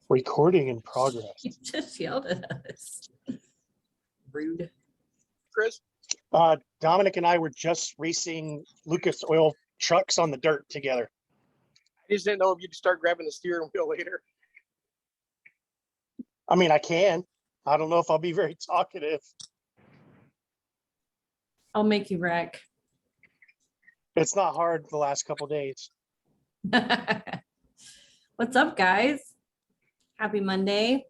Recording in progress. You just yelled at us. Rude. Chris? Dominic and I were just racing Lucas Oil trucks on the dirt together. I just didn't know if you'd start grabbing the steering wheel later. I mean, I can. I don't know if I'll be very talkative. I'll make you wreck. It's not hard the last couple days. What's up, guys? Happy Monday.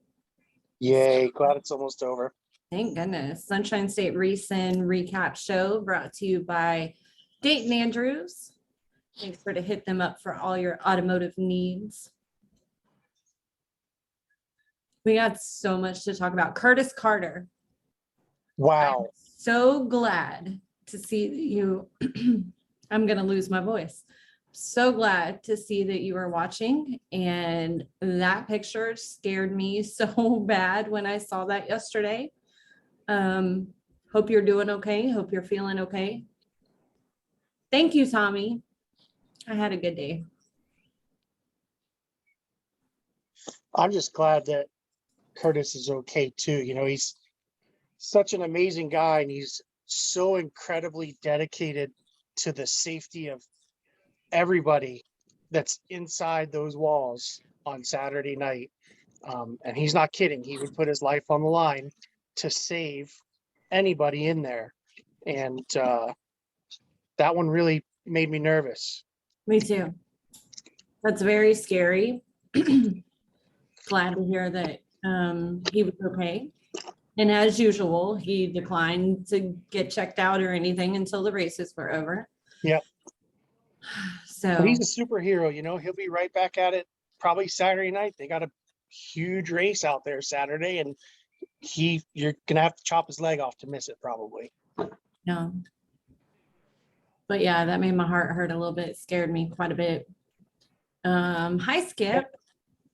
Yay, glad it's almost over. Thank goodness. Sunshine State Racing Recap Show brought to you by Dayton Andrews. Make sure to hit them up for all your automotive needs. We got so much to talk about. Curtis Carter. Wow. So glad to see you. I'm going to lose my voice. So glad to see that you are watching. And that picture scared me so bad when I saw that yesterday. Hope you're doing okay. Hope you're feeling okay. Thank you, Tommy. I had a good day. I'm just glad that Curtis is okay too. You know, he's such an amazing guy and he's so incredibly dedicated to the safety of everybody that's inside those walls on Saturday night. And he's not kidding. He would put his life on the line to save anybody in there. And that one really made me nervous. Me too. That's very scary. Glad to hear that he was okay. And as usual, he declined to get checked out or anything until the races were over. Yep. So but he's a superhero, you know, he'll be right back at it probably Saturday night. They got a huge race out there Saturday and you're gonna have to chop his leg off to miss it probably. no. But yeah, that made my heart hurt a little bit. It scared me quite a bit. Hi, Skip.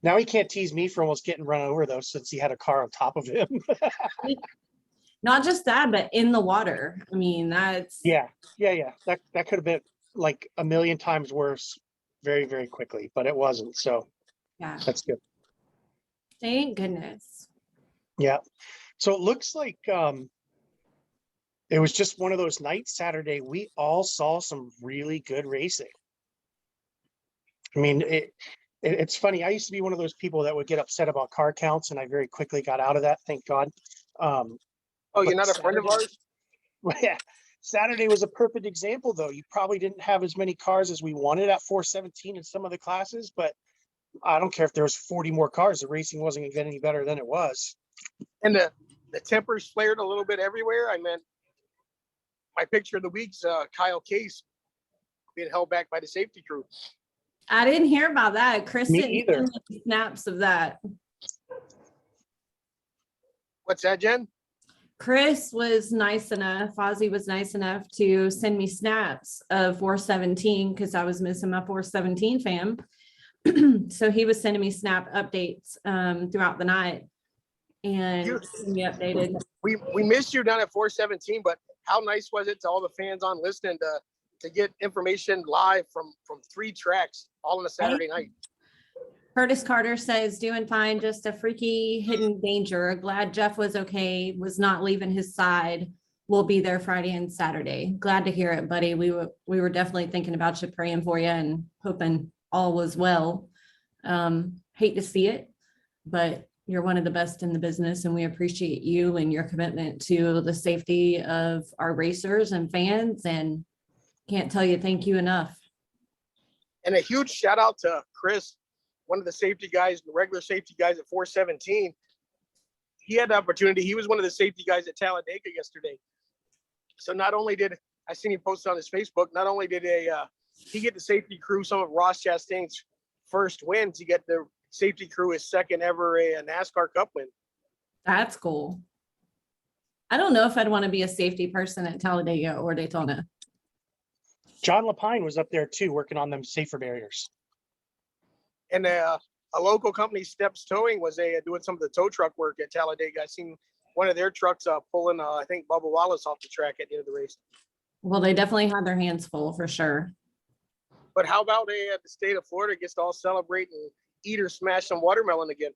Now he can't tease me for almost getting run over though, since he had a car on top of him. Not just that, but in the water. I mean, that's Yeah. That could have been like a million times worse very, very quickly, but it wasn't. So yeah. that's good. Thank goodness. Yeah. So it looks like it was just one of those nights Saturday. We all saw some really good racing. I mean, it's funny. I used to be one of those people that would get upset about car counts, and I very quickly got out of that. Thank God. Oh, you're not a friend of ours? Well, yeah. Saturday was a perfect example, though. You probably didn't have as many cars as we wanted at 417 in some of the classes, but I don't care if there was 40 more cars. The racing wasn't going to get any better than it was. And the tempers flared a little bit everywhere. I meant my picture of the week's Kyle Case being held back by the safety crew. I didn't hear about that. Chris Me didn't either. send me snaps of that. What's that, Jen? Chris was nice enough, Ozzy was nice enough to send me snaps of 417 because I was missing my 417 fam. So he was sending me snap updates throughout the night and keeping me updated. We missed you down at 417, but how nice was it to all the fans on listening to get information live from 3 tracks all on a Saturday night? Curtis Carter says, doing fine, just a freaky hidden danger. Glad Jeff was okay, was not leaving his side. We'll be there Friday and Saturday. Glad to hear it, buddy. We were definitely thinking about you, praying for you and hoping all was well. Hate to see it, but you're one of the best in the business and we appreciate you and your commitment to the safety of our racers and fans, and can't tell you thank you enough. And a huge shout out to Chris, one of the safety guys, the regular safety guys at 417. He had the opportunity. He was one of the safety guys at Talladega yesterday. So not only did I seen he posted on his Facebook, not only did he get the safety crew some of Ross Chastain's first wins, he get the safety crew his second ever a NASCAR Cup win. That's cool. I don't know if I'd want to be a safety person at Talladega or Daytona. John Lapine was up there too, working on them safer barriers. And a local company, Steps Towing, was doing some of the tow truck work at Talladega. I seen one of their trucks pulling, I think, Bubba Wallace off the track at the end of the race. Well, they definitely had their hands full for sure. But how about the state of Florida gets to all celebrate and eat or smash some watermelon again?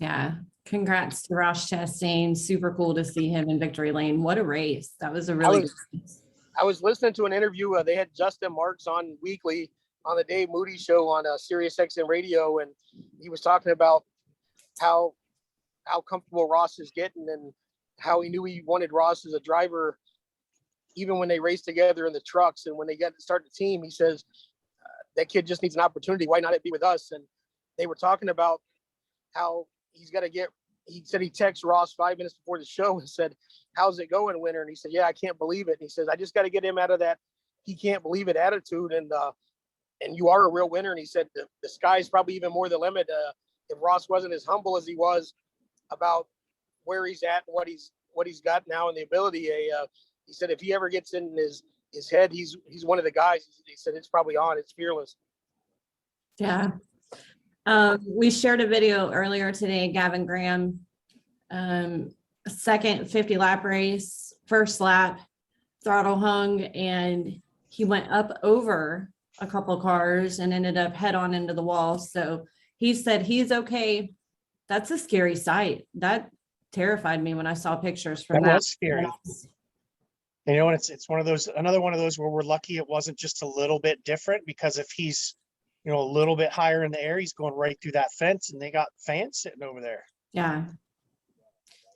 Yeah. Congrats to Ross Chastain. Super cool to see him in victory lane. What a race. That was a really good race. I was listening to an interview. They had Justin Marks on weekly on the Dave Moody show on Sirius XM radio. And he was talking about how comfortable Ross is getting and how he knew he wanted Ross as a driver, even when they raced together in the trucks. And when they got to start the team, he says, that kid just needs an opportunity. Why not it be with us? And they were talking about how he said he texted Ross 5 minutes before the show and said, how's it going, winner? And he said, yeah, I can't believe it. And he says, I just got to get him out of that he can't believe it attitude. And you are a real winner. And he said, the sky's probably even more the limit. If Ross wasn't as humble as he was about where he's at and what he's got now and the ability, he said, if he ever gets in his head, he's one of the guys. He said, it's probably on. It's fearless. Yeah. We shared a video earlier today, Gavin Graham, second 50 lap race, first lap, throttle hung, and he went up over a couple cars and ended up head on into the wall. So he said he's okay. That's a scary sight. That terrified me when I saw pictures from that. That was scary. You know, and it's one of those, another one of those where we're lucky it wasn't just a little bit different, because if he's, you know, a little bit higher in the air, he's going right through that fence, and they got fans sitting over there. Yeah.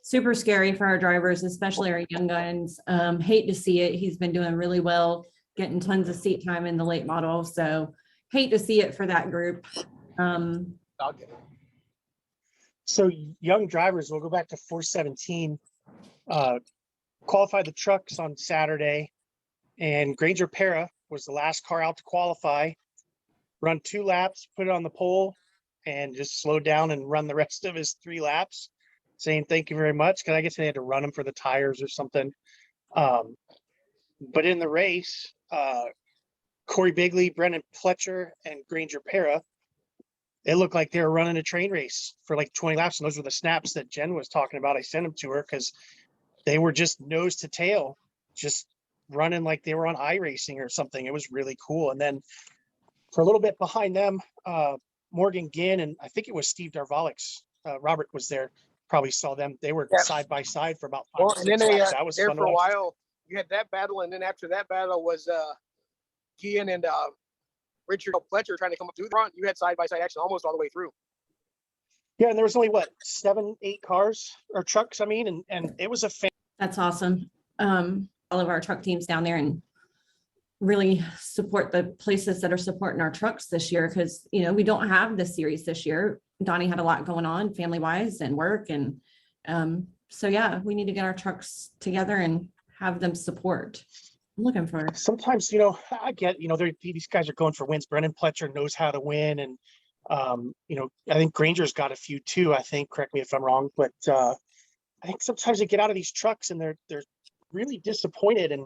Super scary for our drivers, especially our young guns. Hate to see it. He's been doing really well, getting tons of seat time in the late model. So hate to see it for that group. So young drivers, we'll go back to 417, qualified the trucks on Saturday, and Granger Para was the last car out to qualify, run 2 laps, put it on the pole, and just slowed down and run the rest of his 3 laps, saying thank you very much, because I guess they had to run him for the tires or something. But in the race, Corey Bigley, Brendan Pletcher, and Granger Para, it looked like they were running a train race for like 20 laps. And those were the snaps that Jen was talking about. I sent them to her because they were just nose to tail, just running like they were on iRacing or something. It was really cool. And then for a little bit behind them, Morgan Ginn, and I think it was Steve Darvalik's, Robert was there, probably saw them. They were side by side for about 5 or 6 laps. That was there fun for to a watch. while. You had that battle, and then after that battle was Gian and Richard Pletcher trying to come up through the front. You had side by side action almost all the way through. Yeah, and there was only 7, 8 cars or trucks, I mean, and it was a That's awesome. All of our truck teams down there and really support the places that are supporting our trucks this year, because, you know, we don't have this series this year. Donnie had a lot going on family wise and work. And so, yeah, we need to get our trucks together and have them support. I'm looking for. Sometimes, you know, I get, you know, these guys are going for wins. Brendan Pletcher knows how to win. And, you know, I think Granger's got a few too, I think, correct me if I'm wrong, but I think sometimes they get out of these trucks and they're really disappointed. And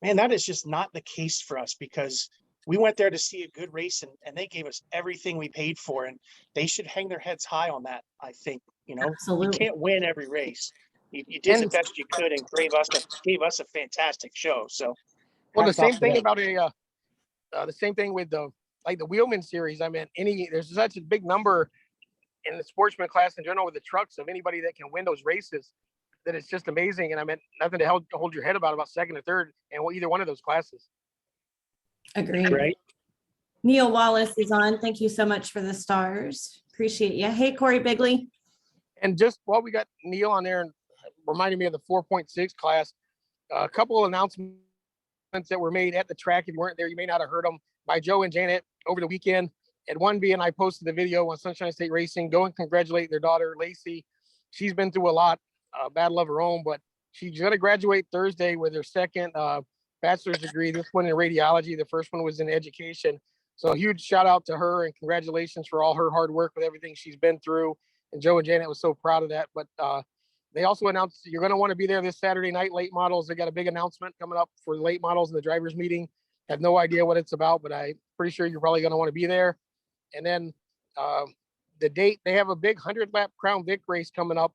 man, that is just not the case for us, because we went there to see a good race, and they gave us everything we paid for, and they should hang their heads high on that. I think, you know, Absolutely. You can't win every race. You did the best you could and gave us a fantastic show. So, well, the same thing about the same thing with the Wheelman series. I mean, there's such a big number in the sportsman class in general with the trucks of anybody that can win those races, that it's just amazing. And I mean, nothing to hold your head about second or third and either one of those classes. Agreed. Right. Neil Wallace is on. Thank you so much for the stars. Appreciate you. Hey, Corey Bigley. And just while we got Neil on there and reminding me of the 4.6 class, a couple of announcements that were made at the track. If you weren't there, you may not have heard them, by Joe and Janet over the weekend. And one being, I posted the video on Sunshine State Racing. Go and congratulate their daughter, Lacey. She's been through a lot, battle of her own, but she's going to graduate Thursday with her second bachelor's degree. This one in radiology. The first one was in education. So a huge shout out to her and congratulations for all her hard work with everything she's been through. And Joe and Janet was so proud of that. But they also announced you're going to want to be there this Saturday night, late models. They got a big announcement coming up for the late models in the drivers meeting. Have no idea what it's about, but I'm pretty sure you're probably going to want to be there. And then the date, they have a big 100-lap Crown Vic race coming up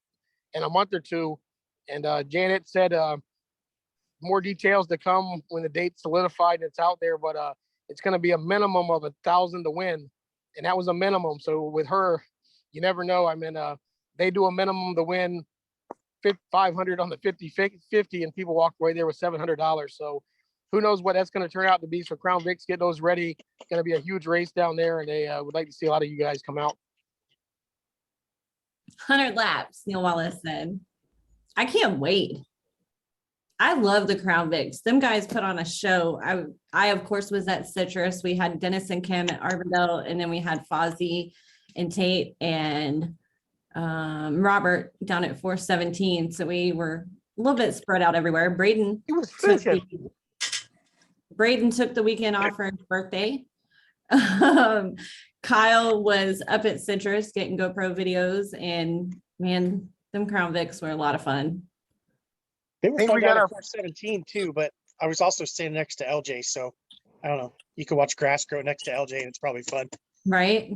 in a month or two. And Janet said more details to come when the date's solidified and it's out there, but it's going to be a minimum of 1,000 to win. And that was a minimum. So with her, you never know. I mean, they do a minimum to win 500 on the 50, and people walk away there with $700. So who knows what that's going to turn out to be. So Crown Vics, get those ready. It's going to be a huge race down there, and they would like to see a lot of you guys come out. 100 laps, Neil Wallace said. I can't wait. I love the Crown Vics. Them guys put on a show. I of course was at Citrus. We had Dennis and Kim at Arvindale, and then we had Fozzie and Tate and Robert down at 417. So we were a little bit spread out everywhere. Braden took the weekend off for his birthday. Kyle was up at Citrus getting GoPro videos, and man, them Crown Vics were a lot of fun. They were fun down at 417 too, but I was also standing next to LJ, so I don't know. You can watch grass grow next to LJ, and it's probably fun. Right?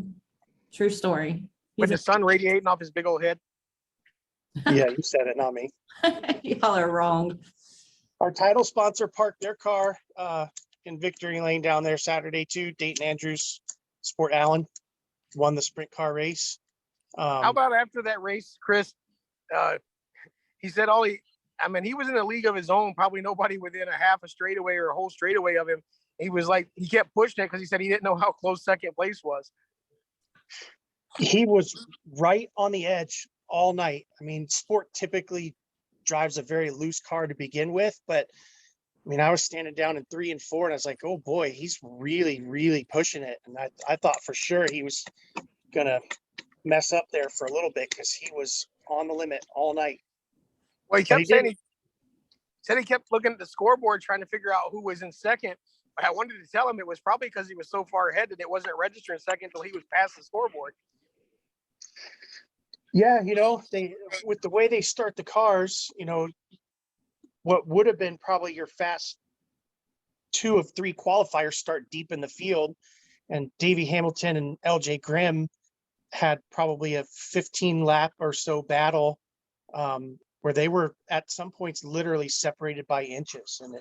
True story. With the sun radiating off his big old head. Yeah, you said it, not me. Y'all are wrong. Our title sponsor parked their car in Victory Lane down there Saturday too. Dayton Andrews Sport Allen won the sprint car race. How about after that race, Chris? He said he was in a league of his own, probably nobody within a half a straightaway or a whole straightaway of him. He was like, he kept pushing it because he said he didn't know how close second place was. He was right on the edge all night. I mean, Sport typically drives a very loose car to begin with, but I mean, I was standing down in 3 and 4, and I was like, oh boy, he's really, really pushing it. And I thought for sure he was gonna mess up there for a little bit because he was on the limit all night. Well, he kept looking at the scoreboard trying to figure out who was in second. I wanted to tell him it was probably because he was so far ahead that it wasn't registering second until he was past the scoreboard. Yeah, they with the way they start the cars, what would have been probably your fast 2 of 3 qualifiers start deep in the field, and Davey Hamilton and LJ Grimm had probably a 15 lap or so battle where they were at some points literally separated by inches, and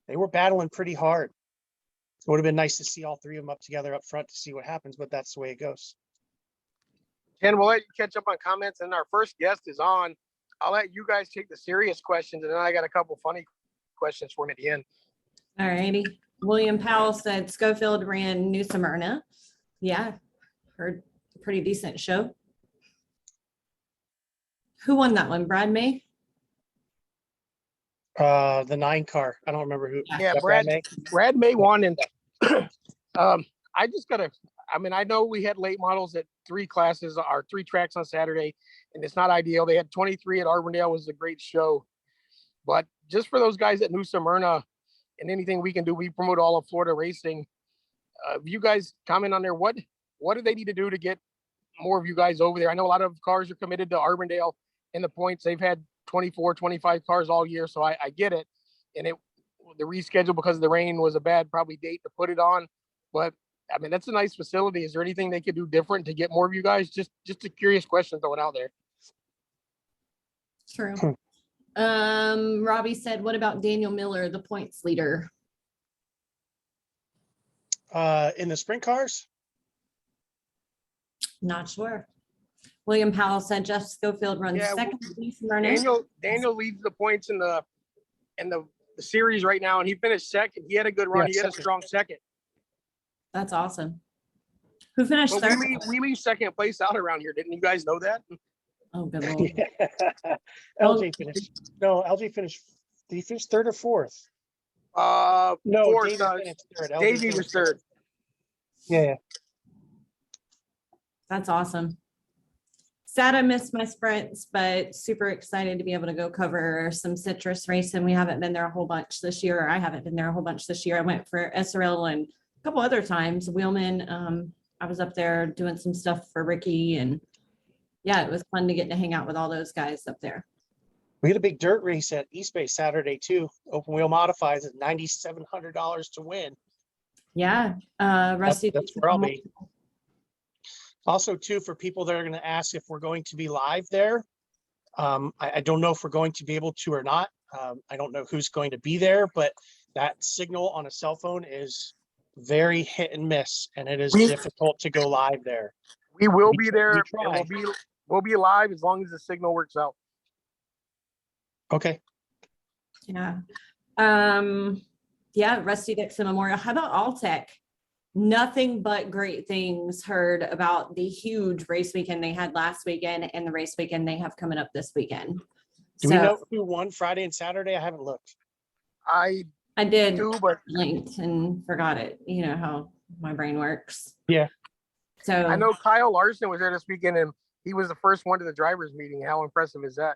they were battling pretty hard. It would have been nice to see all 3 of them up together up front to see what happens, but that's the way it goes. Ken, we'll let you catch up on comments, and our first guest is on. I'll let you guys take the serious questions, and then I got a couple funny questions for him at the end. All righty. William Powell said Schofield ran New Smyrna. Yeah, heard a pretty decent show. Who won that one? Brad May? The 9 car. I don't remember who. Yeah, Brad May won, and I know we had late models at 3 classes, or 3 tracks on Saturday, and it's not ideal. They had 23 at Arvindale, was a great show. But just for those guys at New Smyrna, and anything we can do, we promote all of Florida racing. You guys comment on there. What do they need to do to get more of you guys over there? I know a lot of cars are committed to Arvindale in the points. They've had 24, 25 cars all year, so I get it. And the reschedule because of the rain was a bad probably date to put it on. But I mean, that's a nice facility. Is there anything they could do different to get more of you guys? Just a curious question throwing out there. True. Robbie said, what about Daniel Miller, the points leader? In the sprint cars? Not sure. William Powell said Jeff Schofield runs second. Daniel leads the points in the series right now, and he finished second. He had a good run. He had a strong second. That's awesome. Who finished third? We leave second place out around here. Didn't you guys know that? Oh, good Lord. LJ finished. No, LJ finished. Did he finish 3rd or 4th? No, fourth. Davey was 3rd. Yeah. That's awesome. Sad I missed my sprints, but super excited to be able to go cover some Citrus racing. We haven't been there a whole bunch this year. Or I haven't been there a whole bunch this year. I went for SRL and a couple other times. Wheelman, I was up there doing some stuff for Ricky, and yeah, it was fun to get to hang out with all those guys up there. We had a big dirt race at East Bay Saturday too. Open wheel modifieds at $9,700 to win. Yeah, Rusty. That's where I'll be. Also, too, for people that are going to ask if we're going to be live there, I don't know if we're going to be able to or not. I don't know who's going to be there, but that signal on a cell phone is very hit and miss, and it is difficult to go live there. We will be there. we'll be live as long as the signal works out. Okay. Yeah. Yeah, Rusty Dixon Memorial. How about Alltech? Nothing but great things heard about the huge race weekend they had last weekend and the race weekend they have coming up this weekend. Do we know who won Friday and Saturday? I haven't looked. I did do, but linked and forgot it. You know how my brain works. Yeah. So I know Kyle Larson was there this weekend and he was the first one to the drivers meeting. How impressive is that?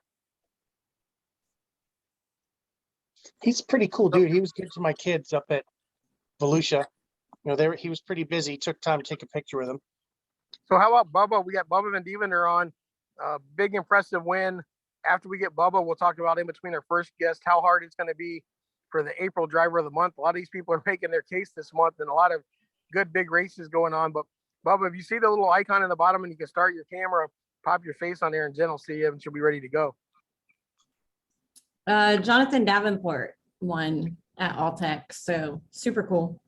He's a pretty cool dude. He was good to my kids up at Volusia. You know, he was pretty busy. Took time to take a picture with him. So how about Bubba? We got Bubba Van Deventer on. Big impressive win. After we get Bubba, we'll talk about in between our first guest how hard it's going to be for the April driver of the month. A lot of these people are making their case this month and a lot of good big races going on. But Bubba, if you see the little icon in the bottom and you can start your camera, pop your face on there and Jen will see you and she'll be ready to go. Jonathan Davenport won at Alltech. So super cool.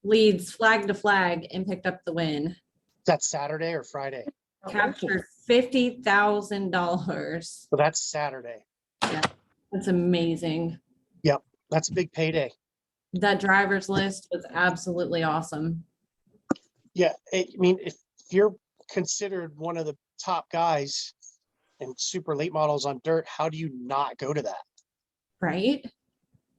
Leads flag to flag and picked up the win. That's Saturday or Friday? Captured $50,000. So that's Saturday. Yeah, that's amazing. Yep. That's a big payday. That driver's list was absolutely awesome. Yeah. I mean, if you're considered one of the top guys and super late models on dirt, how do you not go to that? Right? I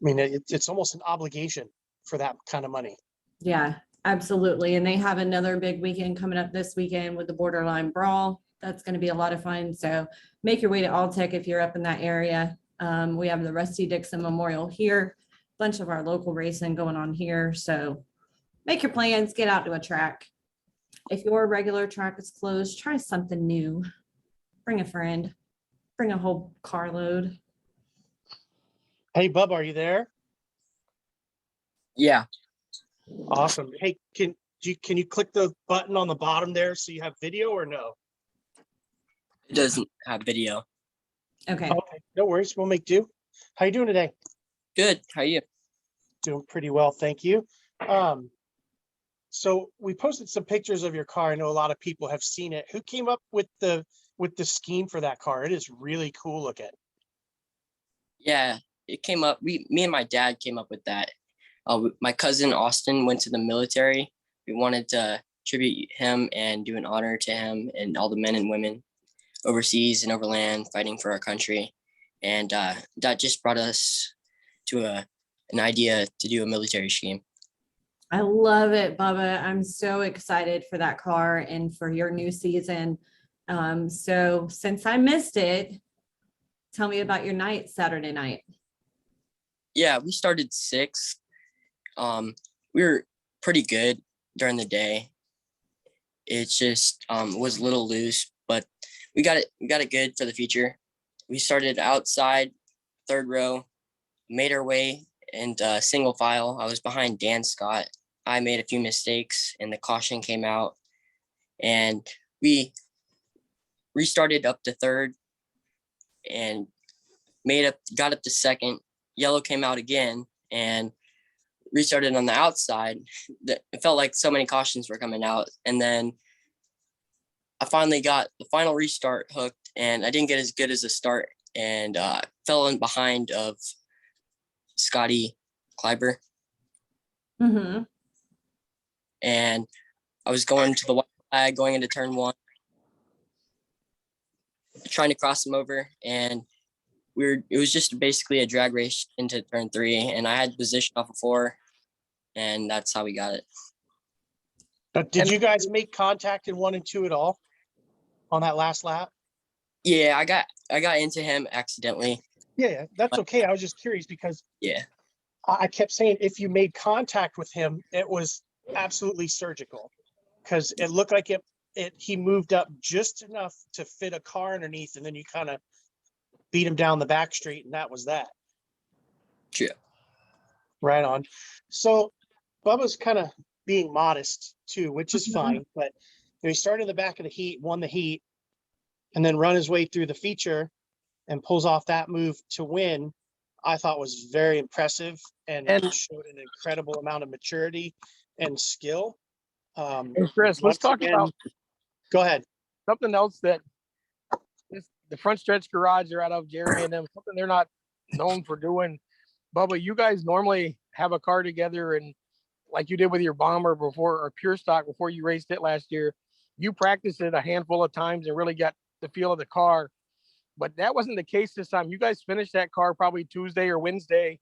mean, it's almost an obligation for that kind of money. Yeah, absolutely. And they have another big weekend coming up this weekend with the Borderline Brawl. That's going to be a lot of fun. So make your way to Alltech if you're up in that area. We have the Rusty Dixon Memorial here, a bunch of our local racing going on here. So make your plans, get out to a track. If your regular track is closed, try something new. Bring a friend, bring a whole carload. Hey, Bub, are you there? Yeah. Awesome. Hey, can you click the button on the bottom there so you have video or no? It doesn't have video. Okay. Okay, no worries. We'll make do. How you doing today? Good. How are you? Doing pretty well, thank you. So we posted some pictures of your car. I know a lot of people have seen it. Who came up with the scheme for that car? It is really cool looking. Yeah, it came up. Me and my dad came up with that. My cousin Austin went to the military. We wanted to tribute him and do an honor to him and all the men and women overseas and overland fighting for our country. And that just brought us to an idea to do a military scheme. I love it, Bubba. I'm so excited for that car and for your new season. So since I missed it, tell me about your night Saturday night. Yeah, we started 6. We were pretty good during the day. It just was a little loose, but we got it good for the future. We started outside, 3rd row, made our way and single file. I was behind Dan Scott. I made a few mistakes and the caution came out and we restarted up to 3rd and got up to 2nd. Yellow came out again and restarted on the outside. It felt like so many cautions were coming out. And then I finally got the final restart hooked and I didn't get as good as a start and fell in behind of Scotty Kleiber. Mm-hmm. And I was going to the white flag, going into turn 1, trying to cross him over. And it was just basically a drag race into turn 3. And I had position off of 4 and that's how we got it. Did you guys make contact in 1 and 2 at all on that last lap? Yeah, I got into him accidentally. Yeah, that's okay. I was just curious because Yeah. I kept saying if you made contact with him, it was absolutely surgical because it looked like he moved up just enough to fit a car underneath and then you kind of beat him down the back straight and that was that. True. Right on. So Bubba's kind of being modest too, which is fine, but he started in the back of the heat, won the heat, and then run his way through the feature and pulls off that move to win. I thought was very impressive and showed an incredible amount of maturity and skill. Hey, Chris, let's talk about go ahead. something else that the front stretch garage are out of Jeremy and them, something they're not known for doing. Bubba, you guys normally have a car together, and like you did with your bomber before, or pure stock before you raced it last year, you practiced it a handful of times and really got the feel of the car. But that wasn't the case this time. You guys finished that car probably Tuesday or Wednesday.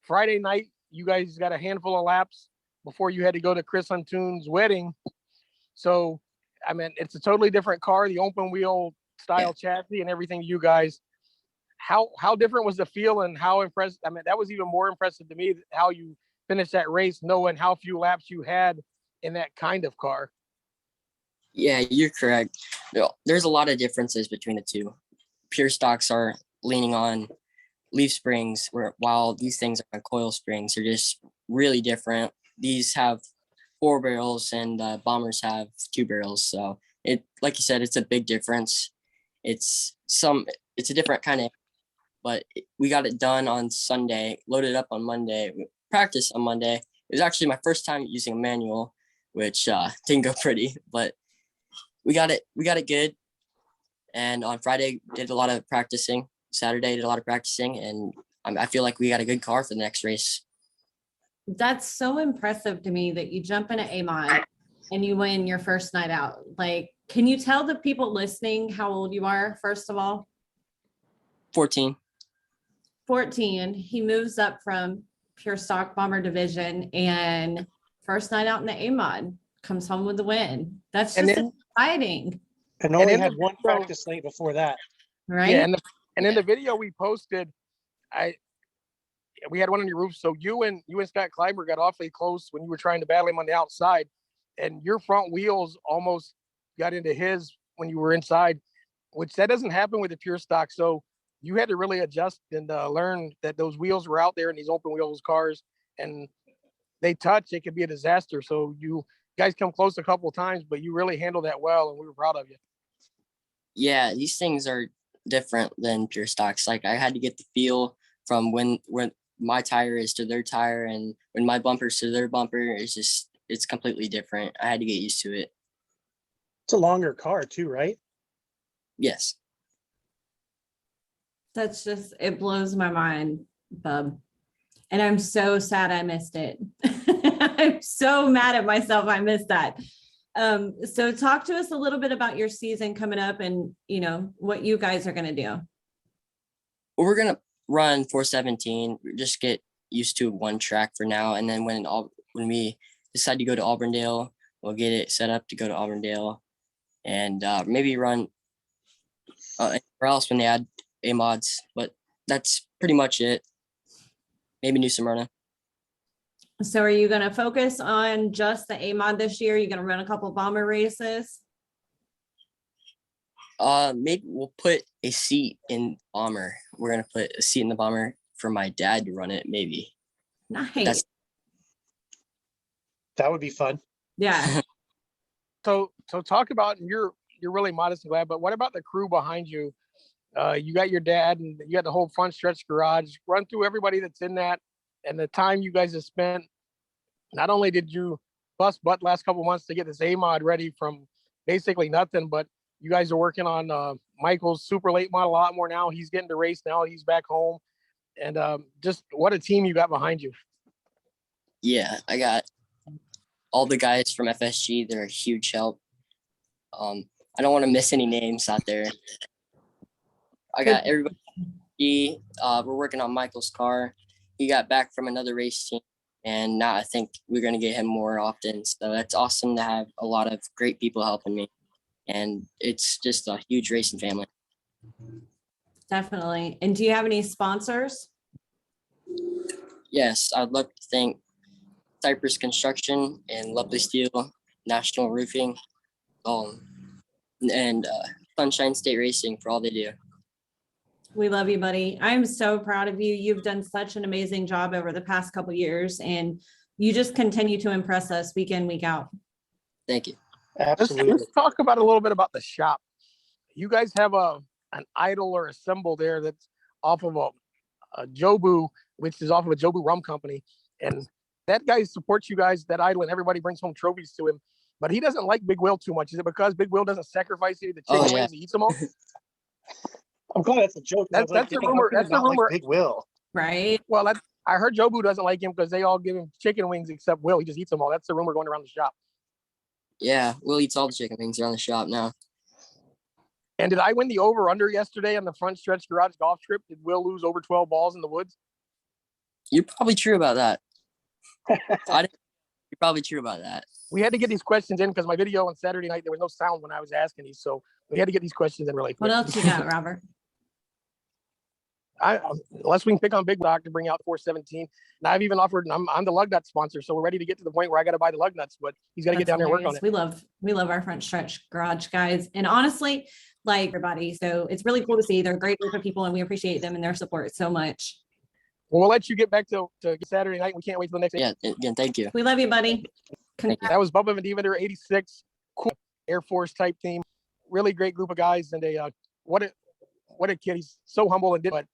Friday night, you guys got a handful of laps before you had to go to Chris Huntoon's wedding. So, I mean, it's a totally different car, the open wheel style chassis and everything. You guys, how different was the feel, and how impressed? I mean, that was even more impressive to me, how you finished that race, knowing how few laps you had in that kind of car. Yeah, you're correct. There's a lot of differences between the two. Pure stocks are leaning on leaf springs, while these things are coil springs. They're just really different. These have 4 barrels, and bombers have 2 barrels. So it, like you said, it's a big difference. It's a different kind of, but we got it done on Sunday, loaded up on Monday, practiced on Monday. It was actually my first time using a manual, which didn't go pretty, but we got it good. And on Friday, did a lot of practicing. Saturday, did a lot of practicing, and I feel like we got a good car for the next race. That's so impressive to me that you jump in an A-mod and you win your first night out. Like, can you tell the people listening how old you are, first of all? 14. 14. He moves up from pure stock bomber division, and first night out in the A-mod, comes home with the win. That's just exciting. And only in had the one video- practice night before that. Right? Yeah, and in the video we posted, we had one on your roof. So you and Scott Kleiber got awfully close when you were trying to battle him on the outside, and your front wheels almost got into his when you were inside, which that doesn't happen with the pure stock. So you had to really adjust and learn that those wheels were out there in these open wheels cars, and they touch, it could be a disaster. So you guys come close a couple of times, but you really handled that well, and we were proud of you. Yeah, these things are different than pure stocks. Like, I had to get the feel from when my tire is to their tire, and when my bumper's to their bumper. It's completely different. I had to get used to it. It's a longer car too, right? Yes. That's just, it blows my mind, bub. And I'm so sad I missed it. I'm so mad at myself I missed that. So talk to us a little bit about your season coming up, and what you guys are going to do. Well, we're gonna run 417. Just get used to one track for now, and then when we decide to go to Auburndale, we'll get it set up to go to Auburndale, and maybe run anywhere else when they add A-mods. But that's pretty much it. Maybe New Smyrna. So are you going to focus on just the A-mod this year? You're going to run a couple bomber races? Maybe we'll put a seat in bomber. We're gonna put a seat in the bomber for my dad to run it. Maybe. Nice. That would be fun. Yeah. So talk about, and you're really modest and glad, but what about the crew behind you? You got your dad, and you got the whole front stretch garage. Run through everybody that's in that, and the time you guys have spent. Not only did you bust butt last couple months to get this A-mod ready from basically nothing, but you guys are working on Michael's super late model a lot more now. He's getting to race now. He's back home, and just what a team you got behind you. Yeah, I got all the guys from FSG. They're a huge help. I don't want to miss any names out there. I got everybody. We're working on Michael's car. He got back from another race team, and now I think we're going to get him more often. So that's awesome to have a lot of great people helping me. And it's just a huge racing family. Definitely. And do you have any sponsors? Yes, I'd love to thank Cypress Construction and Lovely Steel, National Roofing, and Sunshine State Racing for all they do. We love you, buddy. I'm so proud of you. You've done such an amazing job over the past couple of years, and you just continue to impress us week in, week out. Thank you. Absolutely. Let's talk about a little bit about the shop. You guys have an idol or a symbol there that's off of a Jobu, which is off of a Jobu rum company, and that guy supports you guys, that idol, and everybody brings home trophies to him. But he doesn't like Big Will too much. Is it because Big Will doesn't sacrifice any of the chicken wings? He eats them all? I'm glad that's a joke. I was like, That's the "Dang, how rumor. can you That's the not like rumor. Big Will." Right? Well, I heard Jobu doesn't like him because they all give him chicken wings except Will. He just eats them all. That's the rumor going around the shop. Yeah, Will eats all the chicken wings around the shop now. And did I win the over/under yesterday on the front stretch garage golf trip? Did Will lose over 12 balls in the woods? You're probably true about that. You're probably true about that. We had to get these questions in because my video on Saturday night, there was no sound when I was asking these. So we had to get these questions in really quick. What else you got, Robert? Unless we can pick on Big Doc to bring out 417. And I've even offered, and I'm the lug nut sponsor. So we're ready to get to the point where I got to buy the lug nuts, but he's got to get That's down there and work on hilarious. it. We love our front stretch garage guys. And honestly, like everybody. So it's really cool to see. They're a great group of people and we appreciate them and their support so much. Well, we'll let you get back to Saturday night. We can't wait for the next. Yeah, again, thank you. We love you, buddy. Thank you. That was Bubba Van Deventer, 86, cool Air Force type team. Really great group of guys. And what a kid. He's so humble and but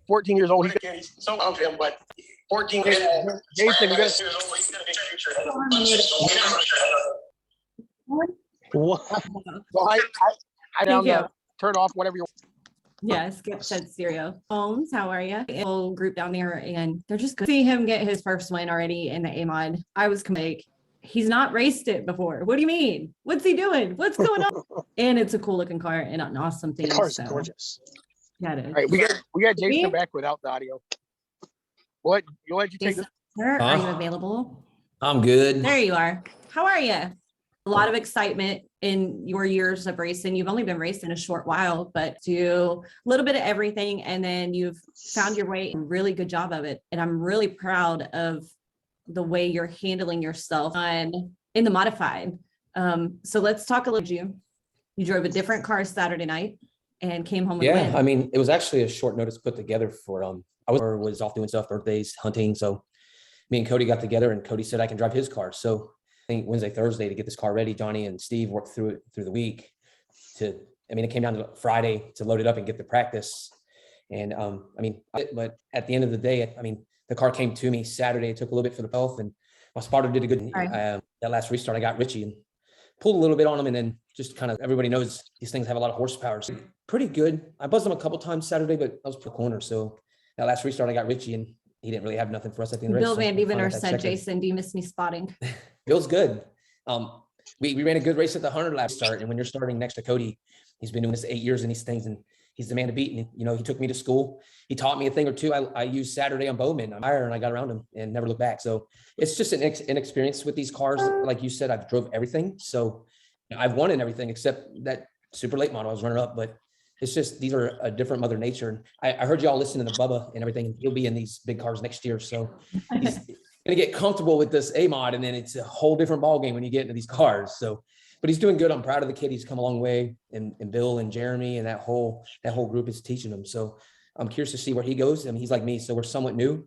14 years old. He's so of him, but 14 years old. Jason, you got to What? So I down you. turn off whatever you want. Yeah, Skip said stereo. Bones, how are you? Whole group down there, and they're just good. See him get his first win already in the A-Mod. I was like, he's not raced it before. What do you mean? What's he doing? What's going on? And it's a cool looking car and an awesome thing. The car's so. gorgeous. Yeah, it is. All right, we got Jason Me? back without the audio. You'll let you take Jason, this. sir, are you Huh? available? I'm good. There you are. How are you? A lot of excitement in your years of racing. You've only been racing a short while, but do a little bit of everything. And then you've found your way and really good job of it. And I'm really proud of the way you're handling yourself in the modified. So let's talk a little. You drove a different car Saturday night and came home with a Yeah, win. I mean, it was actually a short notice put together for I was off doing stuff, birthdays, hunting. So me and Cody got together and Cody said I can drive his car. So I think Wednesday, Thursday to get this car ready. Johnny and Steve worked through it through the week it came down to Friday to load it up and get the practice. And but at the end of the day, the car came to me Saturday. It took a little bit for the health and my spotter did a good, Right. That last restart, I got Richie and pulled a little bit on him. And then just kind of, everybody knows these things have a lot of horsepower. So pretty good. I buzzed him a couple times Saturday, but I was per corner. So that last restart, I got Richie and he didn't really have nothing for us at the end of the race. Bill So Van we finally Deventer got that said, checker. Jason, do you miss me spotting? Feels good. We ran a good race at the 100 lap start. And when you're starting next to Cody, he's been doing this 8 years in these things and he's the man to beat. And, he took me to school. He taught me a thing or two. I used Saturday on Bowman. I'm higher and I got around him and never looked back. So it's just an experience with these cars. Like you said, I've drove everything. So I've won in everything except that super late model I was runner up, but it's just, these are a different mother nature. And I heard y'all listening to Bubba and everything, and he'll be in these big cars next year. So he's going to get comfortable with this A-Mod, and then it's a whole different ballgame when you get into these cars. So, but he's doing good. I'm proud of the kid. He's come a long way, and Bill and Jeremy and that whole group is teaching him. So I'm curious to see where he goes. I mean, he's like me, so we're somewhat new,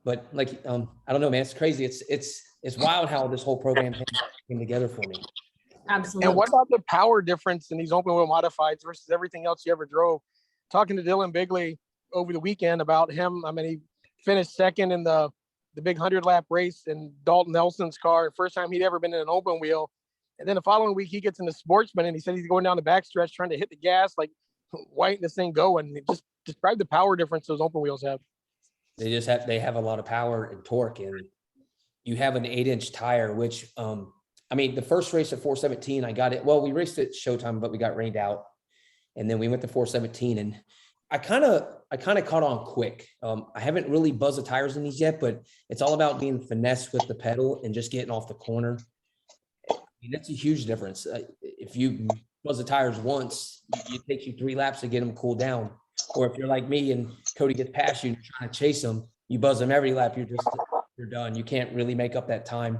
but like, I don't know, man, it's crazy. It's wild how this whole program came together for me. Absolutely. And what about the power difference in these open wheel modifieds versus everything else you ever drove? Talking to Dylan Bigley over the weekend about him. I mean, he finished second in the big 100-lap race in Dalton Nelson's car. First time he'd ever been in an open wheel. And then the following week, he gets in the Sportsman, and he said he's going down the backstretch trying to hit the gas, like whiting this thing going. Just describe the power difference those open wheels have. They have a lot of power and torque, and you have an 8-inch tire, which, the first race at 417, I got it. Well, we raced at Showtime, but we got rained out. And then we went to 417 and I kind of caught on quick. I haven't really buzzed the tires in these yet, but it's all about being finesse with the pedal and just getting off the corner. That's a huge difference. If you buzz the tires once, it takes you 3 laps to get them cooled down. Or if you're like me and Cody gets past you and you're trying to chase them, you buzz them every lap, you're done. You can't really make up that time.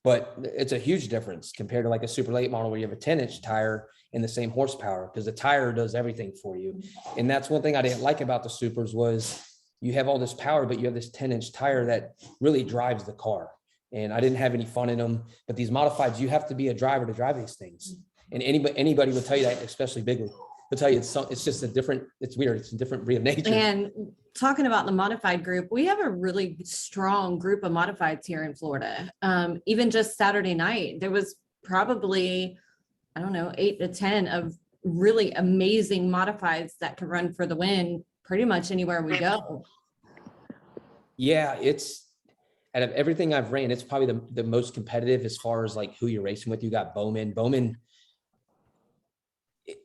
But it's a huge difference compared to like a super late model where you have a 10-inch tire and the same horsepower, because the tire does everything for you. And that's one thing I didn't like about the supers was you have all this power, but you have this 10-inch tire that really drives the car. And I didn't have any fun in them. But these modifieds, you have to be a driver to drive these things. And anybody will tell you that, especially Bigley. They'll tell you it's just it's weird. It's a different breed of nature. And talking about the modified group, we have a really strong group of modifieds here in Florida. Even just Saturday night, there was probably, 8 to 10 of really amazing modifieds that can run for the win pretty much anywhere we go. Yeah, it's out of everything I've ran, it's probably the most competitive as far as like who you're racing with. You got Bowman,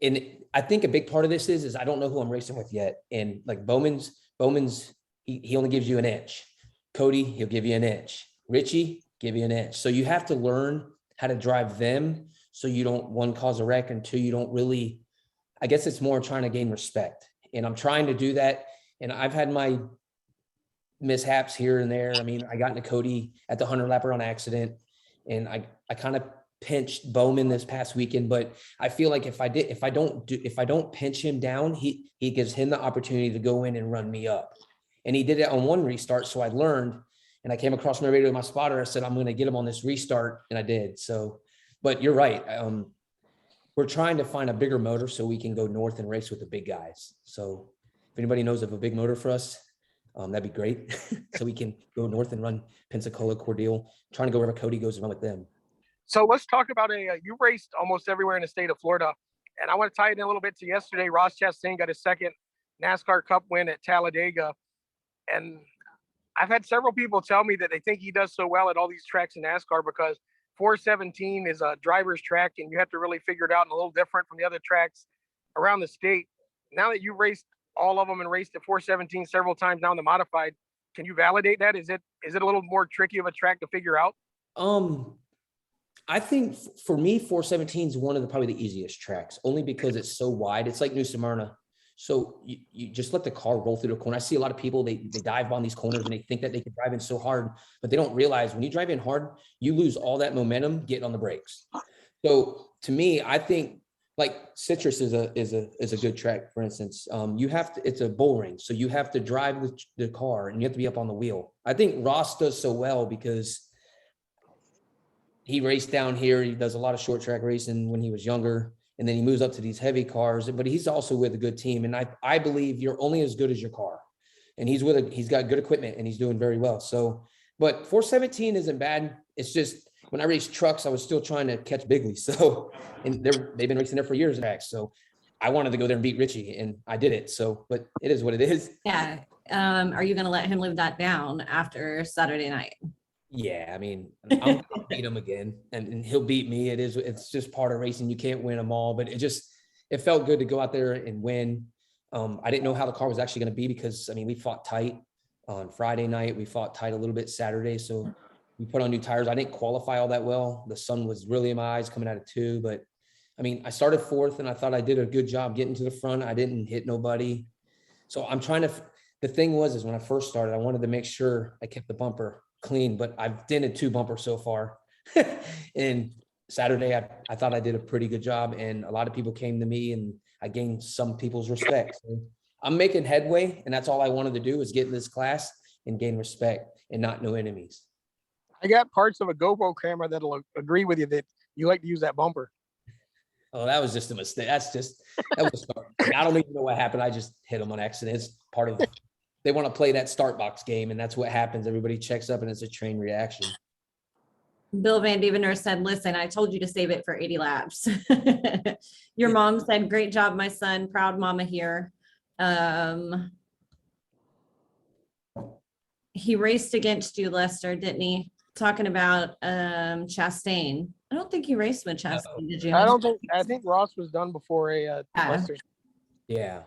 and I think a big part of this is I don't know who I'm racing with yet. And like Bowman's he only gives you an inch. Cody, he'll give you an inch. Richie, give you an inch. So you have to learn how to drive them so you don't, one, cause a wreck, and two, you don't really, I guess it's more trying to gain respect. And I'm trying to do that. And I've had my mishaps here and there. I mean, I got into Cody at the 100 lapper on accident, and I kind of pinched Bowman this past weekend, but I feel like if I don't pinch him down, he gives him the opportunity to go in and run me up. And he did it on one restart. So I learned, and I came across my radio with my spotter. I said, I'm going to get him on this restart. And I did. So, but you're right. We're trying to find a bigger motor so we can go north and race with the big guys. So if anybody knows of a big motor for us, that'd be great. So we can go north and run Pensacola, Cordele, trying to go wherever Cody goes and run with them. So let's talk about you raced almost everywhere in the state of Florida. And I want to tie it in a little bit to yesterday. Ross Chastain got his second NASCAR Cup win at Talladega. And I've had several people tell me that they think he does so well at all these tracks in NASCAR because 417 is a driver's track and you have to really figure it out and a little different from the other tracks around the state. Now that you've raced all of them and raced at 417 several times now in the modified, can you validate that? Is it a little more tricky of a track to figure out? I think for me, 417 is one of probably the easiest tracks, only because it's so wide. It's like New Smyrna. So you just let the car roll through the corner. I see a lot of people, they dive on these corners and they think that they can drive in so hard, but they don't realize when you drive in hard, you lose all that momentum getting on the brakes. So to me, I think like Citrus is a good track, for instance. It's a bull ring. So you have to drive the car and you have to be up on the wheel. I think Ross does so well because he raced down here. He does a lot of short track racing when he was younger. And then he moves up to these heavy cars, but he's also with a good team. And I believe you're only as good as your car. And he's got good equipment and he's doing very well. So, but 417 isn't bad. It's just when I raced trucks, I was still trying to catch Bigley. So, and they've been racing there for years. So I wanted to go there and beat Richie and I did it. So, but it is what it is. Yeah. Are you going to let him live that down after Saturday night? Yeah, I mean, I'll beat him again, and he'll beat me. It's just part of racing. You can't win them all, but it felt good to go out there and win. I didn't know how the car was actually going to be because, I mean, we fought tight on Friday night. We fought tight a little bit Saturday. So we put on new tires. I didn't qualify all that well. The sun was really in my eyes coming out of 2, but I mean, I started 4th and I thought I did a good job getting to the front. I didn't hit nobody. So the thing is when I first started, I wanted to make sure I kept the bumper clean, but I've dented 2 bumpers so far. And Saturday, I thought I did a pretty good job, and a lot of people came to me, and I gained some people's respect. So I'm making headway, and that's all I wanted to do is get in this class and gain respect and not no enemies. I got parts of a GoPro camera that'll agree with you that you like to use that bumper. Oh, that was just a mistake. That was I don't even know what happened. I just hit them on accident. It's part of they want to play that start box game, and that's what happens. Everybody checks up and it's a train reaction. Bill Van Devener said, listen, I told you to save it for 80 laps. Your mom said, great job, my son. Proud mama here. He raced against you, Lester, didn't he? Talking about Chastain. I don't think he raced with Chastain, did you? I think Ross was done before Lester. Yeah.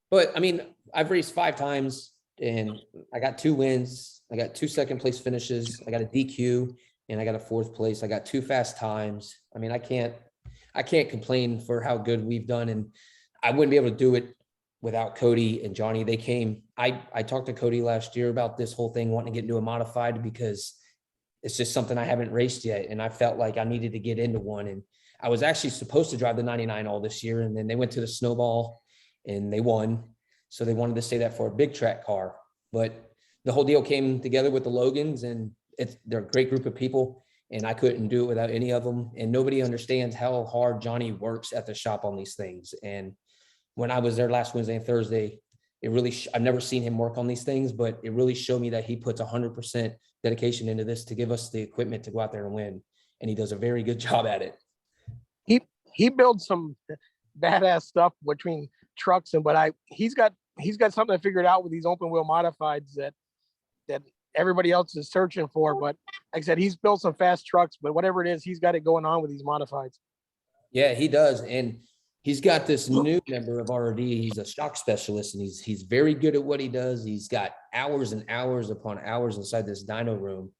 But I mean, I've raced 5 times and I got 2 wins. I got 2 second place finishes. I got a DQ and I got a 4th place. I got 2 fast times. I mean, I can't complain for how good we've done. And I wouldn't be able to do it without Cody and Johnny. They came, I talked to Cody last year about this whole thing, wanting to get into a modified because it's just something I haven't raced yet. And I felt like I needed to get into one. And I was actually supposed to drive the 99 all this year. And then they went to the snowball and they won. So they wanted to say that for a big track car, but the whole deal came together with the Logans, and they're a great group of people, and I couldn't do it without any of them. And nobody understands how hard Johnny works at the shop on these things. And when I was there last Wednesday and Thursday, it really, I've never seen him work on these things, but it really showed me that he puts 100% dedication into this to give us the equipment to go out there and win. And he does a very good job at it. he builds some badass stuff between trucks but he's got something figured out with these open wheel modifieds that everybody else is searching for. But like I said, he's built some fast trucks, but whatever it is, he's got it going on with these modifieds. Yeah, he does. And he's got this new member of RRD. He's a shock specialist, and he's very good at what he does. He's got hours and hours upon hours inside this dyno room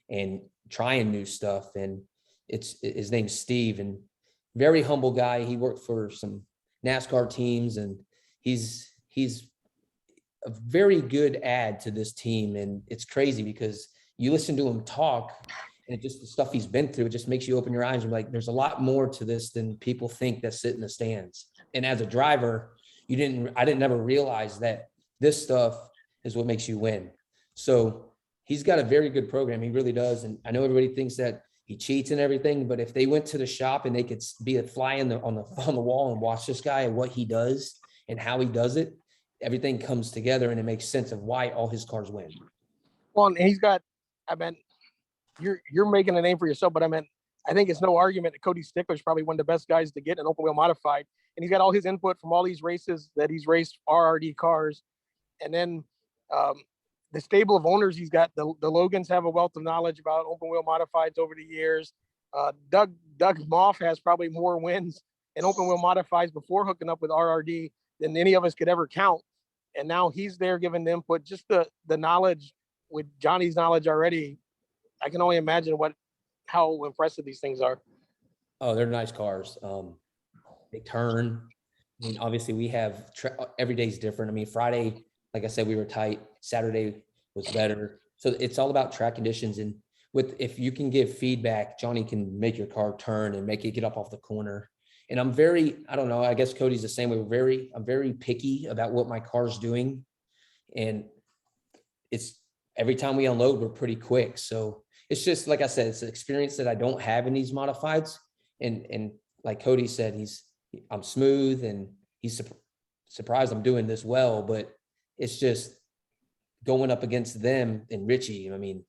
and trying new stuff. And his name's Steve, and very humble guy. He worked for some NASCAR teams, and he's a very good add to this team. And it's crazy because you listen to him talk, and it just the stuff he's been through, it just makes you open your eyes and be like, there's a lot more to this than people think that sit in the stands. And as a driver, I didn't never realize that this stuff is what makes you win. So he's got a very good program. He really does. And I know everybody thinks that he cheats and everything, but if they went to the shop and they could be a fly on the wall and watch this guy and what he does and how he does it, everything comes together and it makes sense of why all his cars win. Well, and he's got, you're making a name for yourself, but I think it's no argument that Cody Stickler is probably one of the best guys to get an open wheel modified. And he's got all his input from all these races that he's raced RRD cars. And then the stable of owners he's got, the Logans have a wealth of knowledge about open wheel modifieds over the years. Doug Moff has probably more wins in open wheel modifieds before hooking up with RRD than any of us could ever count. And now he's there giving the input, just the knowledge with Johnny's knowledge already. I can only imagine how impressive these things are. Oh, they're nice cars. They turn. I mean, obviously we have every day's different. I mean, Friday, like I said, we were tight. Saturday was better. So it's all about track conditions. And if you can give feedback, Johnny can make your car turn and make it get up off the corner. And I don't know, I guess Cody's the same way. I'm very picky about what my car's doing. And it's every time we unload, we're pretty quick. So it's just, like I said, it's an experience that I don't have in these modifieds. And like Cody said, I'm smooth and he's surprised I'm doing this well, but it's just going up against them and Richie. I mean,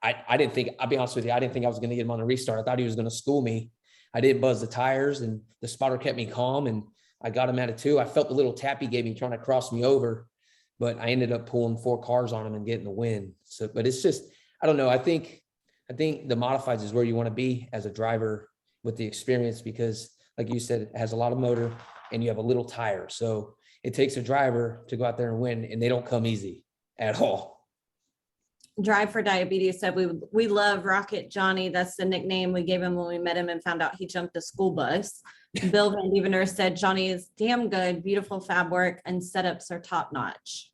I didn't think, I'll be honest with you, I didn't think I was going to get him on a restart. I thought he was going to school me. I didn't buzz the tires, and the spotter kept me calm, and I got him at it too. I felt the little tap he gave me trying to cross me over, but I ended up pulling 4 cars on him and getting the win. So, but it's just, I don't know. I think the modifieds is where you want to be as a driver with the experience, because like you said, it has a lot of motor and you have a little tire. So it takes a driver to go out there and win, and they don't come easy at all. Drive for Diabetes said we love Rocket Johnny. That's the nickname we gave him when we met him and found out he jumped a school bus. Bill Van Devener said Johnny is damn good, beautiful fab work, and setups are top notch.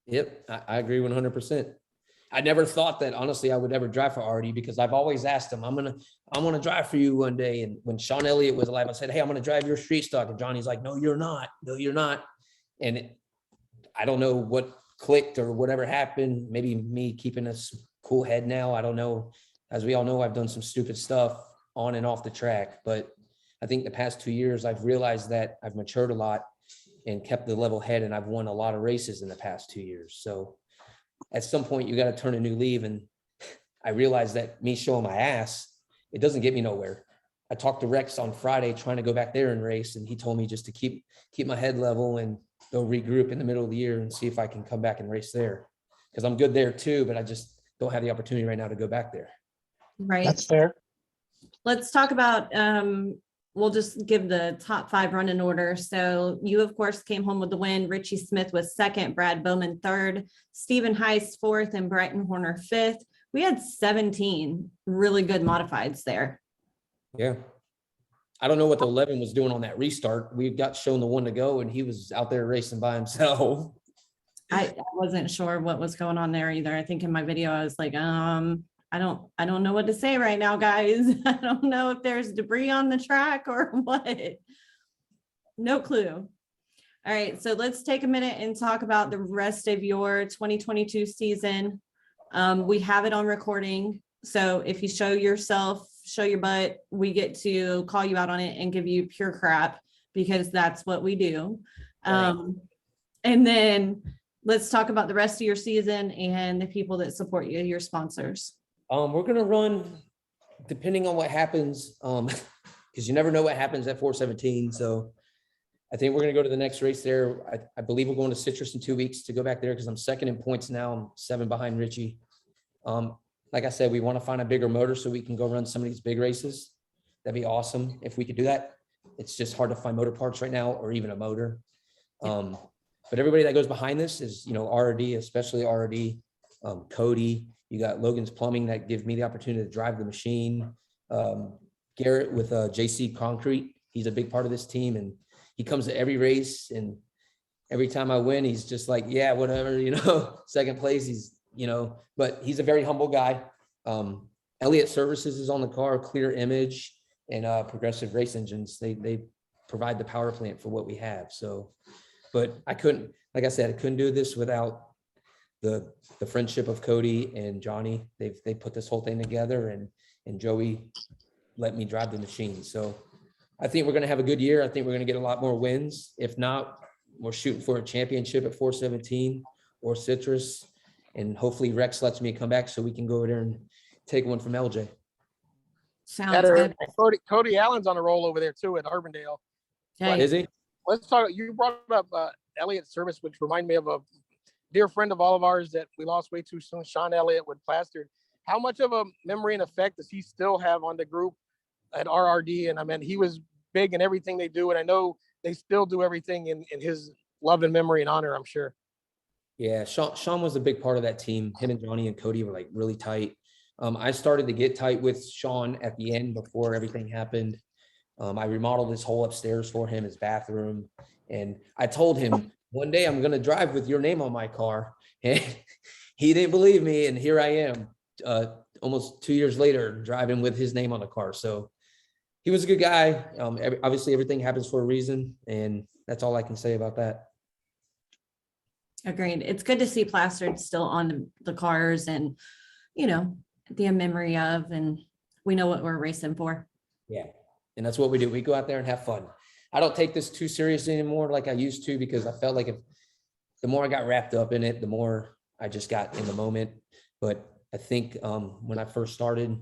Yep, I agree 100%. I never thought that, honestly, I would ever drive for Artie, because I've always asked him, I'm gonna drive for you one day. And when Sean Elliott was alive, I said, hey, I'm gonna drive your street stock. And Johnny's like, no, you're not. No, you're not. And I don't know what clicked or whatever happened. Maybe me keeping a cool head now. I don't know. As we all know, I've done some stupid stuff on and off the track, but I think the past 2 years, I've realized that I've matured a lot and kept the level head, and I've won a lot of races in the past 2 years. So at some point you got to turn a new leaf. And I realized that me showing my ass, it doesn't get me nowhere. I talked to Rex on Friday, trying to go back there and race. And he told me just to keep my head level and go regroup in the middle of the year and see if I can come back and race there. Cause I'm good there too, but I just don't have the opportunity right now to go back there. Right. That's fair. Let's talk about, we'll just give the top 5 running order. So you, of course, came home with the win. Richie Smith was 2nd, Brad Bowman 3rd, Stephen Heist 4th, and Brighton Horner 5th. We had 17 really good modifieds there. Yeah. I don't know what the 11 was doing on that restart. We got shown the 1 to go, and he was out there racing by himself. I wasn't sure what was going on there either. I think in my video, I was like, I don't know what to say right now, guys. I don't know if there's debris on the track or what. No clue. All right, so let's take a minute and talk about the rest of your 2022 season. We have it on recording. So if you show yourself, show your butt, we get to call you out on it and give you pure crap, because that's what we do. And then let's talk about the rest of your season and the people that support you, your sponsors. We're going to run, depending on what happens. because you never know what happens at 417. So I think we're going to go to the next race there. I believe we're going to Citrus in 2 weeks to go back there because I'm second in points now. I'm 7 behind Richie. Like I said, we want to find a bigger motor so we can go run some of these big races. That'd be awesome if we could do that. It's just hard to find motor parts right now, or even a motor. But everybody that goes behind this is, RD, especially RD, Cody. You got Logan's Plumbing that gives me the opportunity to drive the machine. Garrett with JC Concrete, he's a big part of this team, and he comes to every race, and every time I win, he's just like, yeah, whatever, second place, but he's a very humble guy. Elliott Services is on the car, Clear Image and Progressive Race Engines. They provide the power plant for what we have. So, but I couldn't, like I said, I couldn't do this without the friendship of Cody and Johnny. They put this whole thing together, and Joey let me drive the machine. So I think we're going to have a good year. I think we're going to get a lot more wins. If not, we're shooting for a championship at 417 or Citrus. And hopefully Rex lets me come back so we can go over there and take one from LJ. Sounds good. Cody Allen's on a roll over there too at Urbandale. Okay. Is he? Let's talk. You brought up Elliott Service, which reminded me of a dear friend of all of ours that we lost way too soon, Sean Elliott with Plastered. How much of a memory and effect does he still have on the group at RRD? And I mean, he was big in everything they do, and I know they still do everything in his love and memory and honor, I'm sure. Yeah, Sean was a big part of that team. Him and Johnny and Cody were like really tight. I started to get tight with Sean at the end before everything happened. I remodeled his whole upstairs for him, his bathroom. And I told him, one day I'm going to drive with your name on my car. And he didn't believe me. And here I am, almost 2 years later, driving with his name on the car. So he was a good guy. Obviously, everything happens for a reason. And that's all I can say about that. Agreed. It's good to see Plastered still on the cars and, the memory of, and we know what we're racing for. Yeah. And that's what we do. We go out there and have fun. I don't take this too seriously anymore like I used to, because I felt like the more I got wrapped up in it, the more I just got in the moment. But I think when I first started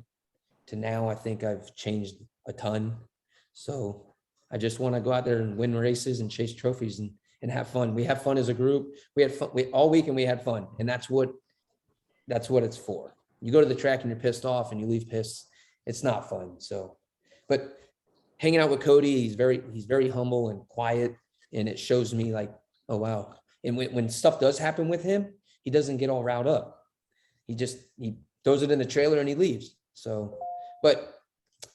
to now, I think I've changed a ton. So I just want to go out there and win races and chase trophies and have fun. We have fun as a group. We had fun all week, and we had fun. And that's what it's for. You go to the track and you're pissed off and you leave pissed. It's not fun. So, but hanging out with Cody, he's very humble and quiet, and it shows me like, oh wow. And when stuff does happen with him, he doesn't get all riled up. He throws it in the trailer and he leaves. So, but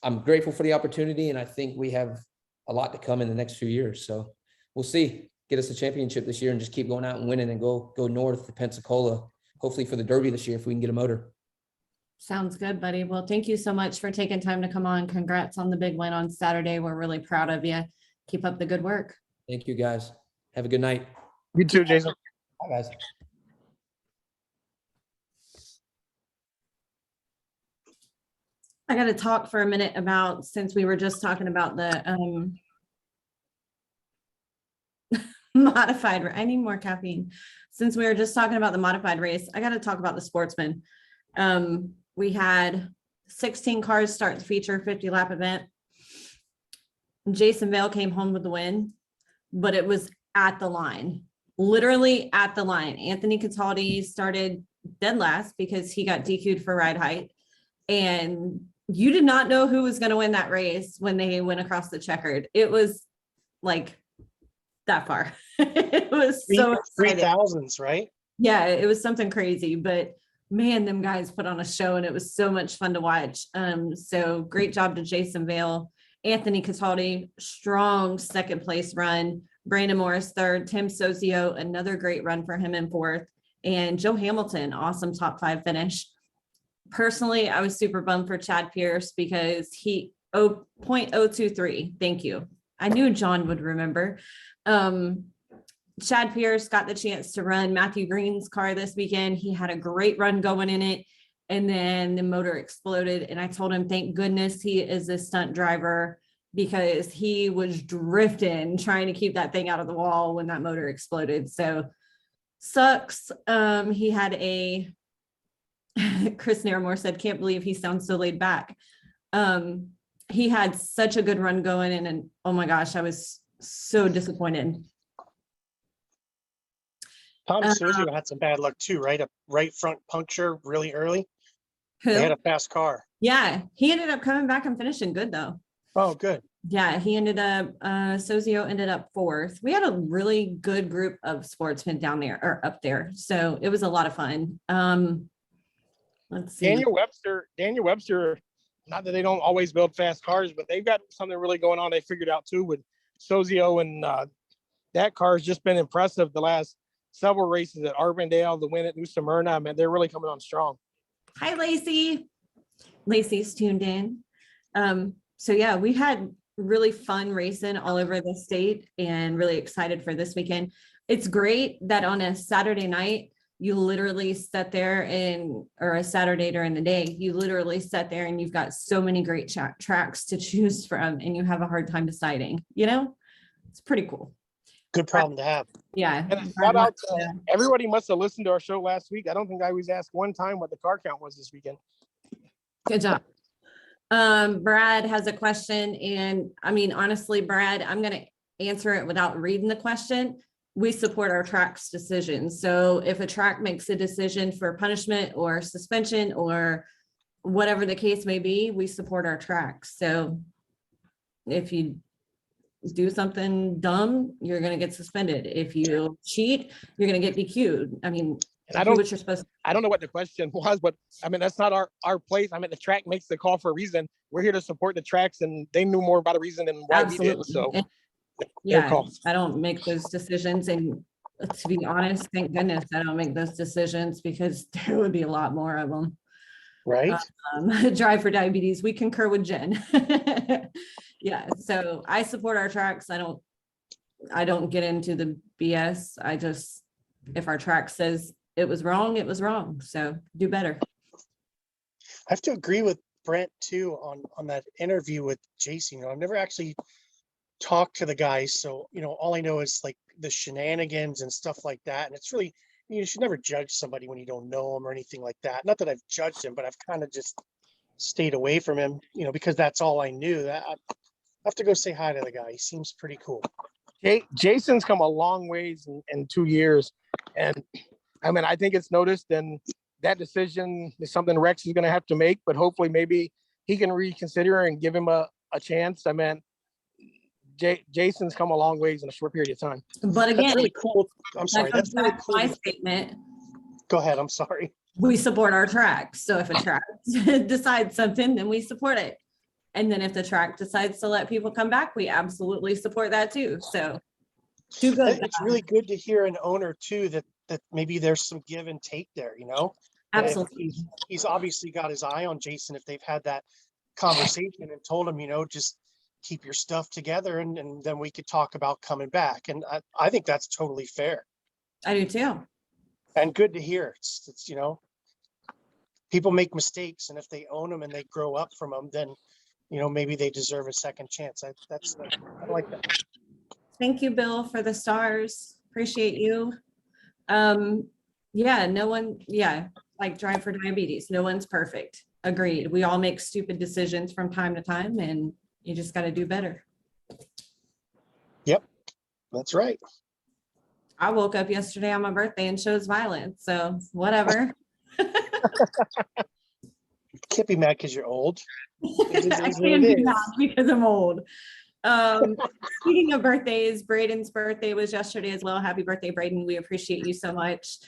I'm grateful for the opportunity, and I think we have a lot to come in the next few years. So we'll see. Get us a championship this year and just keep going out and winning, and go north to Pensacola, hopefully for the Derby this year if we can get a motor. Sounds good, buddy. Well, thank you so much for taking time to come on. Congrats on the big win on Saturday. We're really proud of you. Keep up the good work. Thank you, guys. Have a good night. You too, Jason. Bye, guys. I got to talk for a minute about, since we were just talking about the modified, I need more caffeine. Since we were just talking about the modified race, I got to talk about the Sportsman. We had 16 cars start the feature 50 lap event. Jason Vale came home with the win, but it was at the line, literally at the line. Anthony Cataldi started dead last because he got DQ'd for ride height. And you did not know who was going to win that race when they went across the checkered. It was like that far. It was so exciting. 3,000s, right? Yeah, it was something crazy, but man, them guys put on a show and it was so much fun to watch. So great job to Jason Vale. Anthony Cataldi, strong second place run. Brandon Morris third. Tim Sozio, another great run for him in fourth. And Joe Hamilton, awesome top 5 finish. Personally, I was super bummed for Chad Pierce because he 0.023. Thank you. I knew John would remember. Chad Pierce got the chance to run Matthew Green's car this weekend. He had a great run going in it, and then the motor exploded. And I told him, thank goodness he is a stunt driver, because he was drifting, trying to keep that thing out of the wall when that motor exploded. So sucks. He had a, Chris Nairmore said, can't believe he sounds so laid back. he had such a good run going and oh my gosh, I was so disappointed. Tom Sozio had some bad luck too, right? A right front puncture really early. Who? They had a fast car. Yeah, he ended up coming back and finishing good though. Oh, good. Yeah, he ended up, Sozio ended up fourth. We had a really good group of sportsmen down there or up there. So it was a lot of fun. Let's see. Daniel Webster, not that they don't always build fast cars, but they've got something really going on. They figured out too with Sozio, and that car has just been impressive the last several races at Arbandale, the win at New Smyrna. I mean, they're really coming on strong. Hi, Lacey. Lacey's tuned in. So yeah, we had really fun racing all over the state and really excited for this weekend. It's great that on a Saturday night, you literally sit there or a Saturday during the day, you literally sit there and you've got so many great tracks to choose from and you have a hard time deciding, it's pretty cool. Good problem to have. Yeah. And shout out to everybody must have listened to our show last week. I don't think I was asked one time what the car count was this weekend. Good job. Brad has a question, and I mean, honestly, Brad, I'm going to answer it without reading the question. We support our track's decisions. So if a track makes a decision for punishment or suspension or whatever the case may be, we support our tracks. So if you do something dumb, you're going to get suspended. If you cheat, you're going to get DQ'd. I mean, And do what you're supposed to. I don't know what the question was, but I mean, that's not our place. I mean, the track makes the call for a reason. We're here to support the tracks, and they knew more about a reason than why we did. So And yeah, I don't make those decisions. And to be honest, thank goodness I don't make those decisions because there would be a lot more of them. Right. Drive for Diabetes. We concur with Jen. Yeah. So I support our tracks. I don't get into the BS. If our track says it was wrong, it was wrong. So do better. I have to agree with Brent too on that interview with Jason. I've never actually talked to the guys, so all I know is like the shenanigans and stuff like that. And it's really, you should never judge somebody when you don't know them or anything like that. Not that I've judged him, but I've kind of just stayed away from him, because that's all I knew. I have to go say hi to the guy. He seems pretty cool. Jason's come a long ways in 2 years, and I mean, I think it's noticed, and that decision is something Rex is going to have to make, but hopefully maybe he can reconsider and give him a chance. I mean, Jason's come a long ways in a short period of time. But again, That's really cool. I'm sorry. That's really cool. My statement. Go ahead. I'm sorry. We support our tracks. So if a track decides something, then we support it. And then if the track decides to let people come back, we absolutely support that too. So do good. It's really good to hear an owner too, that maybe there's some give and take there, Absolutely. He's obviously got his eye on Jason if they've had that conversation and told him, just keep your stuff together and then we could talk about coming back. And I think that's totally fair. I do too. And good to hear. It's people make mistakes, and if they own them and they grow up from them, then maybe they deserve a second chance. I like that. Thank you, Bill, for the stars. Appreciate you. Like Drive for Diabetes. No one's perfect. Agreed. We all make stupid decisions from time to time, and you just got to do better. Yep, that's right. I woke up yesterday on my birthday and chose violence, so whatever. Can't be mad because you're old. I can't be mad because I'm old. Speaking of birthdays, Braden's birthday was yesterday as well. Happy birthday, Braden. We appreciate you so much.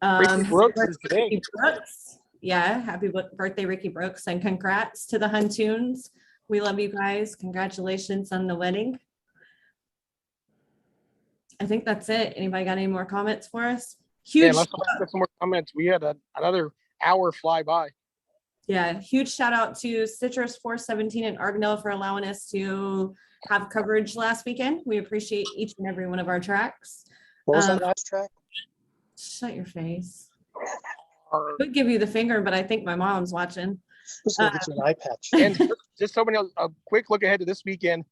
Ricky Brooks is today. Ricky Brooks. Yeah, happy birthday, Ricky Brooks, and congrats to the Huntoons. We love you guys. Congratulations on the wedding. I think that's it. Anybody got any more comments for us? Huge. Yeah, let's get some more comments. We had another hour fly by. Yeah, huge shout out to Citrus 417 in Argandale for allowing us to have coverage last weekend. We appreciate each and every one of our tracks. What was that last track? Shut your face. Could give you the finger, but I think my mom's watching. Let's go get you an eye patch. And just so many, a quick look ahead to this weekend.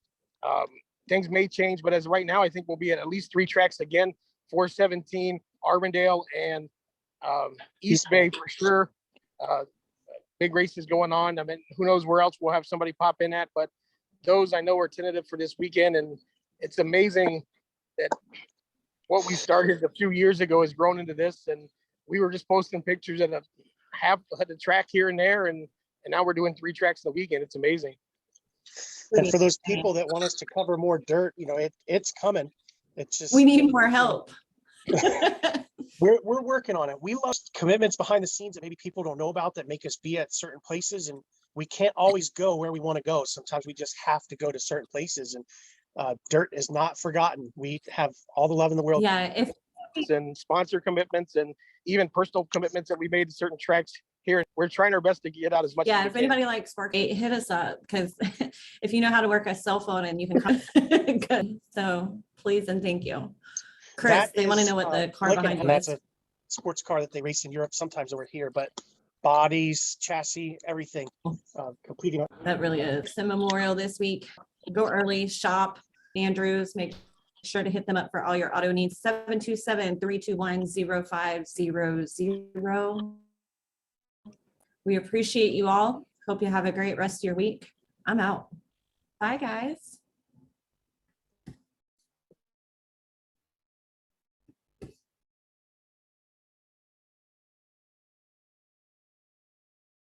Things may change, but as of right now, I think we'll be at least 3 tracks again: 417, Arbandale, and East Bay for sure. big races going on. I mean, who knows where else we'll have somebody pop in at, but those I know are tentative for this weekend. And it's amazing that what we started a few years ago has grown into this. And we were just posting pictures at the track here and there. And now we're doing 3 tracks in the weekend. It's amazing. And for those people that want us to cover more dirt, you know, it's coming. It's just, We need more help. we're working on it. We love commitments behind the scenes that maybe people don't know about that make us be at certain places, and we can't always go where we want to go. Sometimes we just have to go to certain places, and dirt is not forgotten. We have all the love in the world. Yeah, if And sponsor commitments and even personal commitments that we made to certain tracks here. We're trying our best to get out as much yeah, as if we can. anybody likes Spark 8, hit us up, because if you know how to work a cell phone and you can come. Good. So please and thank you. Chris, That they want to is, know what the car Lincoln, behind and you that's is. a sports car that they race in Europe, sometimes over here, but bodies, chassis, everything, completing. That really is. The memorial this week. Go early, shop Andrews. Make sure to hit them up for all your auto needs. 727-321-0500. We appreciate you all. Hope you have a great rest of your week. I'm out. Bye, guys.